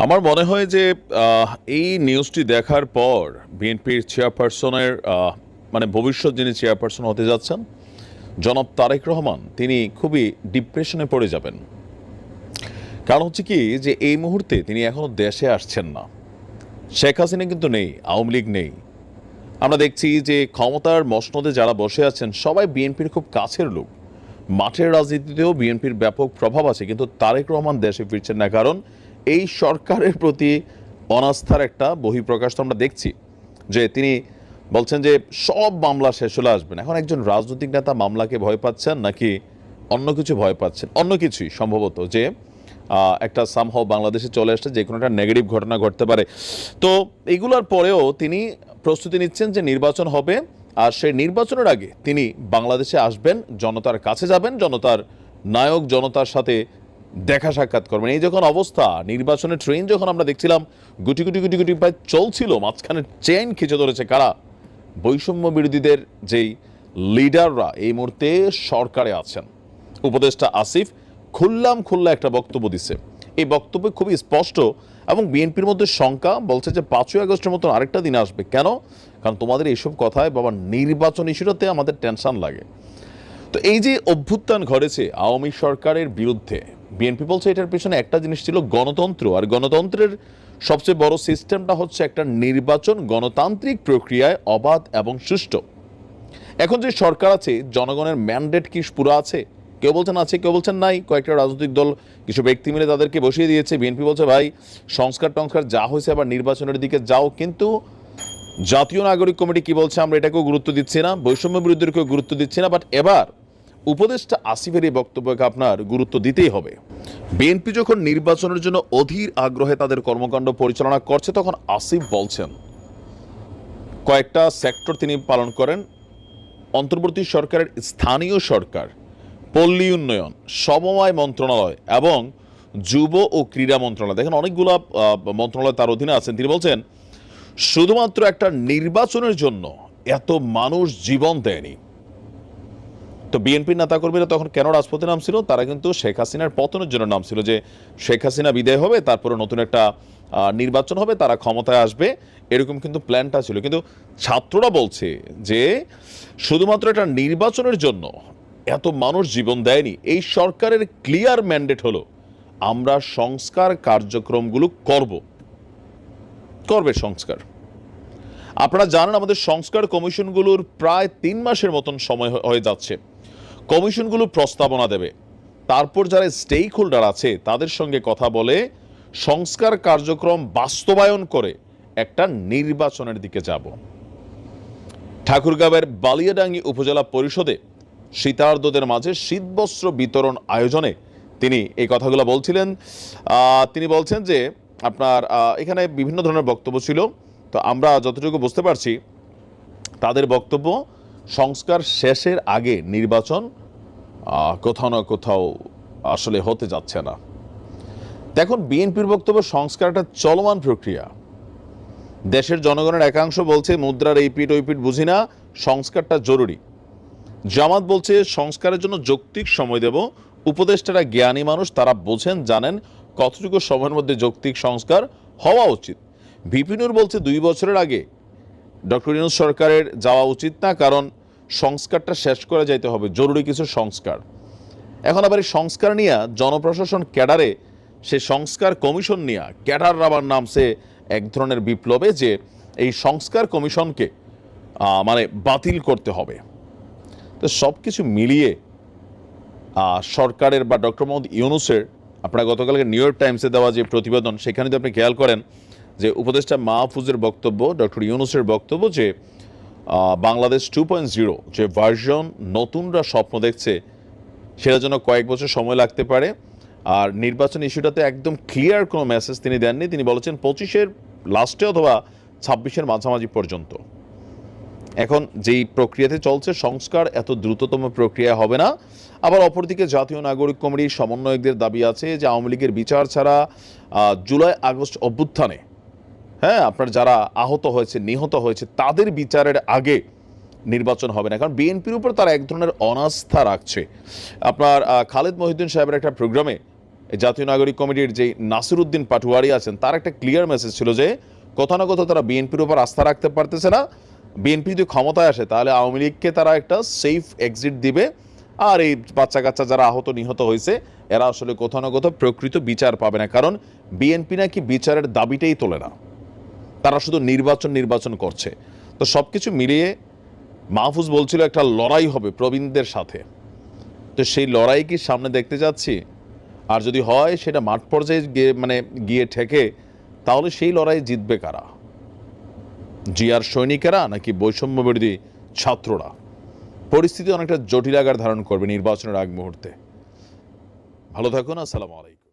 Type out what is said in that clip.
আমার মনে হয় যে এই নিউজটি দেখার পর বিএনপির চেয়ারপারসনের মানে ভবিষ্যৎ যিনি চেয়ারপারসন হতে যাচ্ছেন জনাব তারেক রহমান তিনি খুবই ডিপ্রেশনে পড়ে যাবেন। কারণ হচ্ছে কি যে এই মুহূর্তে তিনি এখনো দেশে আসছেন না। শেখ হাসিনা কিন্তু নেই, আওয়ামী লীগ নেই। আমরা দেখছি যে ক্ষমতার মসনদে যারা বসে আছেন সবাই বিএনপির খুব কাছের লোক। মাঠের রাজনীতিতেও বিএনপির ব্যাপক প্রভাব আছে, কিন্তু তারেক রহমান দেশে ফিরছেন না। কারণ এই সরকারের প্রতি অনাস্থার একটা বহিঃপ্রকাশ তো আমরা দেখছি, যে তিনি বলছেন যে সব মামলা শেষ হলে আসবেন। এখন একজন রাজনৈতিক নেতা মামলাকে ভয় পাচ্ছেন নাকি অন্য কিছু ভয় পাচ্ছেন? অন্য কিছুই সম্ভবত, যে একটা সামহাও বাংলাদেশে চলে আসছে, যে কোনো একটা নেগেটিভ ঘটনা ঘটতে পারে। তো এগুলোর পরেও তিনি প্রস্তুতি নিচ্ছেন যে নির্বাচন হবে, আর সেই নির্বাচনের আগে তিনি বাংলাদেশে আসবেন, জনতার কাছে যাবেন, জনতার নায়ক, জনতার সাথে দেখা সাক্ষাৎ করবেন। এই যখন অবস্থা, নির্বাচনের ট্রেন যখন আমরা দেখছিলাম গুটি গুটি গুটি গুটি প্রায় চলছিল, মাঝখানে চেইন খিচে ধরেছে কারা? বৈষম্য বিরোধীদের যেই লিডাররা এই মুহূর্তে সরকারে আছেন। উপদেষ্টা আসিফ খোল্লা একটা বক্তব্য দিচ্ছে। এই বক্তব্য খুবই স্পষ্ট, এবং বিএনপির মধ্যে শঙ্কা, বলছে যে 5ই আগস্টের মতন আরেকটা দিন আসবে। কেন? কারণ তোমাদের এইসব কথায় বাবা নির্বাচন ইস্যুটাতে আমাদের টেনশন লাগে। তো এই যে অভ্যুত্থান ঘটেছে আওয়ামী সরকারের বিরুদ্ধে, বিএনপি বলছে এটার পেছনে একটা জিনিস ছিল গণতন্ত্র, আর গণতন্ত্রের সবচেয়ে বড় সিস্টেমটা হচ্ছে একটা নির্বাচন, গণতান্ত্রিক প্রক্রিয়ায় অবাধ এবং সুষ্ঠু। এখন যে সরকার আছে, জনগণের ম্যান্ডেট কি পুরো আছে? কেউ বলছেন আছে, কেউ বলছেন নাই। কয়েকটা রাজনৈতিক দল, কিছু ব্যক্তি মিলে তাদেরকে বসিয়ে দিয়েছে। বিএনপি বলছে ভাই সংস্কার টংস্কার যা হয়েছে আবার নির্বাচনের দিকে যাও। কিন্তু জাতীয় নাগরিক কমিটি কি বলছে? আমরা এটাকেও গুরুত্ব দিচ্ছি না, বৈষম্য বিরোধীদেরকেও গুরুত্ব দিচ্ছি না। বাট এবার উপদেষ্টা আসিফের এই বক্তব্যকে আপনার গুরুত্ব দিতেই হবে। বিএনপি যখন নির্বাচনের জন্য অধীর আগ্রহে তাদের কর্মকাণ্ড পরিচালনা করছে, তখন আসিফ বলছেন কয়েকটা সেক্টর তিনি পালন করেন। অন্তর্বর্তী সরকারের স্থানীয় সরকার, পল্লী উন্নয়ন, সমবায় মন্ত্রণালয় এবং যুব ও ক্রীড়া মন্ত্রণালয়, দেখেন অনেকগুলো মন্ত্রণালয় তার অধীনে আছেন। তিনি বলছেন শুধুমাত্র একটা নির্বাচনের জন্য এত মানুষ জীবন দেয়নি। তো বিএনপির নেতাকর্মীরা তখন কেন রাজপথে নামছিল? তারা কিন্তু শেখ হাসিনার পতনের জন্য নামছিল, যে শেখ হাসিনা বিদায় হবে, তারপরে নতুন একটা নির্বাচন হবে, তারা ক্ষমতায় আসবে, এরকম কিন্তু প্ল্যানটা ছিল। কিন্তু ছাত্ররা বলছে যে শুধুমাত্র একটা নির্বাচনের জন্য এত মানুষ জীবন দেয়নি। এই সরকারের ক্লিয়ার ম্যান্ডেট হলো আমরা সংস্কার কার্যক্রমগুলো করবে সংস্কার। আপনারা জানেন আমাদের সংস্কার কমিশনগুলোর প্রায় 3 মাসের মতন সময় হয়ে যাচ্ছে। কমিশনগুলো প্রস্তাবনা দেবে, তারপর যারা স্টেক হোল্ডার আছে তাদের সঙ্গে কথা বলে সংস্কার কার্যক্রম বাস্তবায়ন করে একটা নির্বাচনের দিকে যাব। ঠাকুরগাঁওয়ের বালিয়াডাঙ্গি উপজেলা পরিষদে শীতার্তদের মাঝে শীতবস্ত্র বিতরণ আয়োজনে তিনি এই কথাগুলো বলছিলেন। তিনি বলছেন যে আপনার এখানে বিভিন্ন ধরনের বক্তব্য ছিল। তো আমরা যতটুকু বুঝতে পারছি, তাদের বক্তব্য সংস্কার শেষের আগে নির্বাচন কোথাও না কোথাও আসলে হতে যাচ্ছে না। দেখুন, বিএনপির বক্তব্য সংস্কার একটা চলমান প্রক্রিয়া। দেশের জনগণের একাংশ বলছে মুদ্রার এই পিঠ ওই পিঠ বুঝি না, সংস্কারটা জরুরি। জামাত বলছে সংস্কারের জন্য যৌক্তিক সময় দেব। উপদেষ্টারা জ্ঞানী মানুষ, তারা বোঝেন, জানেন কতটুকু সময়ের মধ্যে যৌক্তিক সংস্কার হওয়া উচিত। ভিপিনুর বলছে 2 বছরের আগে ডক্টর ইউনূস সরকারের যাওয়া উচিত না, কারণ সংস্কারটা শেষ করে যাইতে হবে, জরুরি কিছু সংস্কার। এখন আবার এই সংস্কার নিয়ে জনপ্রশাসন ক্যাডারে, সে সংস্কার কমিশন নিয়ে ক্যাডার আবার নামছে এক ধরনের বিপ্লবে, যে এই সংস্কার কমিশনকে মানে বাতিল করতে হবে। তো সব কিছু মিলিয়ে সরকারের বা ডক্টর মোহাম্মদ ইউনূসের, আপনারা গতকালকে নিউ ইয়র্ক টাইমসে দেওয়া যে প্রতিবেদন, সেখানে যদি আপনি খেয়াল করেন যে উপদেষ্টা মাহফুজের বক্তব্য, ডক্টর ইউনূসের বক্তব্য, যে বাংলাদেশ 2.0 যে ভার্সন নতুনরা স্বপ্ন দেখছে, সেটার জন্য কয়েক বছর সময় লাগতে পারে। আর নির্বাচন ইস্যুটাতে একদম ক্লিয়ার কোনো মেসেজ তিনি দেননি। তিনি বলেছেন 25-এর লাস্টে অথবা 26-এর মাঝামাঝি পর্যন্ত। এখন যেই প্রক্রিয়াতে চলছে সংস্কার, এত দ্রুততম প্রক্রিয়া হবে না। আবার অপরদিকে জাতীয় নাগরিক কমিটির সমন্বয়কদের দাবি আছে যে আওয়ামী লীগের বিচার ছাড়া জুলাই আগস্ট অভ্যুত্থানে আপনার যারা আহত হয়েছে, নিহত হয়েছে, তাদের বিচারের আগে নির্বাচন হবে না। কারণ বিএনপির উপর তারা এক ধরনের অনাস্থা রাখছে। আপনার খালেদ মহিউদ্দিন সাহেবের একটা প্রোগ্রামে এই জাতীয় নাগরিক কমিটির যে নাসিরউদ্দিন পাটোয়ারি আছেন, তার একটা ক্লিয়ার মেসেজ ছিল যে কোথাও না কোথাও তারা বিএনপির উপর আস্থা রাখতে পারতেছে না। বিএনপি যদি ক্ষমতায় আসে তাহলে আওয়ামী লীগকে তারা একটা সেফ এক্সিট দিবে, আর এই বাচ্চা কাচ্চা যারা আহত নিহত হয়েছে এরা আসলে কোথাও না কোথাও প্রকৃত বিচার পাবে না। কারণ বিএনপি নাকি বিচারের দাবিটাই তোলে না, তারা শুধু নির্বাচন করছে। তো সব কিছু মিলিয়ে মাহফুজ বলছিল একটা লড়াই হবে প্রবীণদের সাথে, তো সেই লড়াই কি সামনে দেখতে যাচ্ছি? আর যদি হয় সেটা মাঠ পর্যায়ে গিয়ে ঠেকে, তাহলে সেই লড়াই জিতবে কারা? জিয়ার সৈনিকেরা নাকি বৈষম্য বিরোধী ছাত্ররা? পরিস্থিতি অনেকটা জটিল আকার ধারণ করবে নির্বাচনের আগ মুহূর্তে। ভালো থাকুন, আসসালামু আলাইকুম।